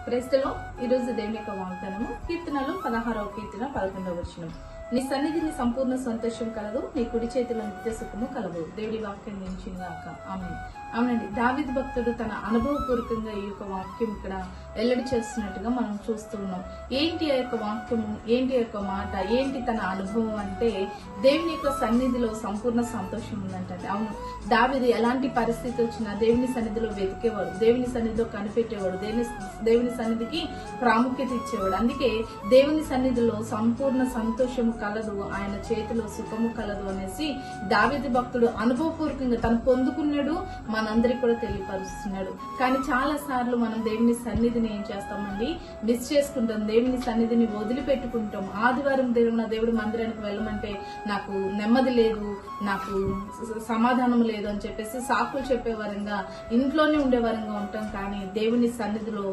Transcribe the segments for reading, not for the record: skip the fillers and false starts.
క్రైస్తలో ఈరోజు దేవుని యొక్క వాగ్దానము కీర్తనలు 16వ కీర్తన 11వ వచనం. నీ సన్నిధిని సంపూర్ణ సంతోషం కలదు, నీ కుడి చేతిలో నిత్య సుఖము కలదు. దేవుడి వాక్యం నిలిచిందాక ఆమేన్. అవునండి, దావీదు భక్తుడు తన అనుభవపూర్వకంగా ఈ యొక్క వాక్యం ఇక్కడ వెల్లడి చేస్తున్నట్టుగా మనం చూస్తూ ఉన్నాం. ఏంటి ఆ యొక్క వాక్యము, ఏంటి ఆ యొక్క మాట, ఏంటి తన అనుభవం అంటే దేవుని యొక్క సన్నిధిలో సంపూర్ణ సంతోషం ఉందంటే. అవును, దావీదు ఎలాంటి పరిస్థితి వచ్చినా దేవుని సన్నిధిలో వెతికేవాడు, దేవుని సన్నిధిలో కనిపెట్టేవాడు, దేవుని సన్నిధికి ప్రాముఖ్యత ఇచ్చేవాడు. అందుకే దేవుని సన్నిధిలో సంపూర్ణ సంతోషము కలదు, ఆయన చేతిలో సుఖము కలదు అనేసి దావీదు భక్తుడు అనుభవపూర్వకంగా తను పొందుకున్నాడు, మనందరికి కూడా తెలియపరుస్తున్నాడు. కానీ చాలా సార్లు మనం దేవుని సన్నిధిని ఏం చేస్తామండి, మిస్ చేసుకుంటాం, దేవుని సన్నిధిని వదిలిపెట్టుకుంటాం. ఆదివారం దేవుడి మందిరానికి వెళ్ళమంటే నాకు నెమ్మది లేదు, నాకు సమాధానం లేదు అని చెప్పేసి సాకులు చెప్పేవారంగా ఇంట్లోనే ఉండేవారంగా ఉంటాం. కానీ దేవుని సన్నిధిలో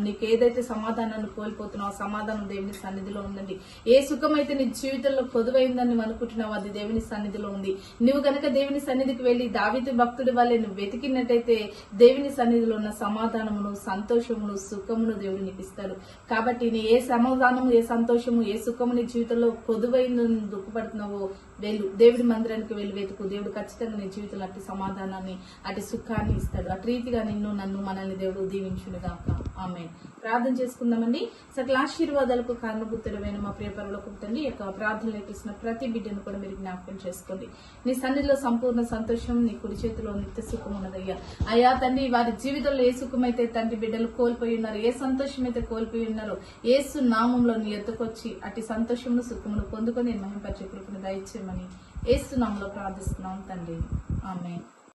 నీకు ఏదైతే సమాధానాన్ని కోల్పోతున్నావు, సమాధానం దేవుని సన్నిధిలో ఉందండి. ఏ సుఖం అయితే నీ జీవితంలో కొదువైందని నువ్వు అనుకుంటున్నావు, అది దేవుని సన్నిధిలో ఉంది. నువ్వు గనక దేవుని సన్నిధికి వెళ్లి దావీదు భక్తుడి వల్లే నువ్వు వెతికినట్టయితే దేవుని సన్నిధిలో ఉన్న సమాధానమును, సంతోషమును, సుఖమును దేవుడు నీకు ఇస్తాడు. కాబట్టి నీ ఏ సమాధానము, ఏ సంతోషము, ఏ సుఖము నీ జీవితంలో కొదువైందని దుఃఖపడుతున్నావో వెళ్ళు, దేవుడి మందిరానికి వెళ్ళి వెతుకు. దేవుడు ఖచ్చితంగా నీ జీవితంలో అట్టి సమాధానాన్ని, అటు సుఖాన్ని ఇస్తాడు. అటు రీతిగా నన్ను మనల్ని దేవుడు దీవించునుగాక. ఆమేన్. ప్రార్థన చేసుకుందామండి. సకల ఆశీర్వాదాలకు కారణభూతుడమైన మా ప్రియ పరలోకపు తండ్రి, యొక్క ప్రార్థనలు ఇస్తున్న ప్రతి బిడ్డను కూడా మీరు జ్ఞాపకం చేసుకోండి. నీ సన్నిధిలో సంపూర్ణ సంతోషం, నీ కుడి చేతిలో నిత్య సుఖం ఉన్నదయ్యా. అయ్యా తండ్రి, వారి జీవితంలో ఏ సుఖమైతే తండ్రి బిడ్డలు కోల్పోయి ఉన్నారు, ఏ సంతోషం అయితే కోల్పోయి ఉన్నారో, యేసు నామంలో నీ ఎత్తుకొచ్చి అట్టి సంతోషమును, సుఖమును పొందుకొని నేను మహింపరిచే కృపను దయచేయమని యేసు నామంలో ప్రార్థిస్తున్నాం తండ్రి. ఆమేన్.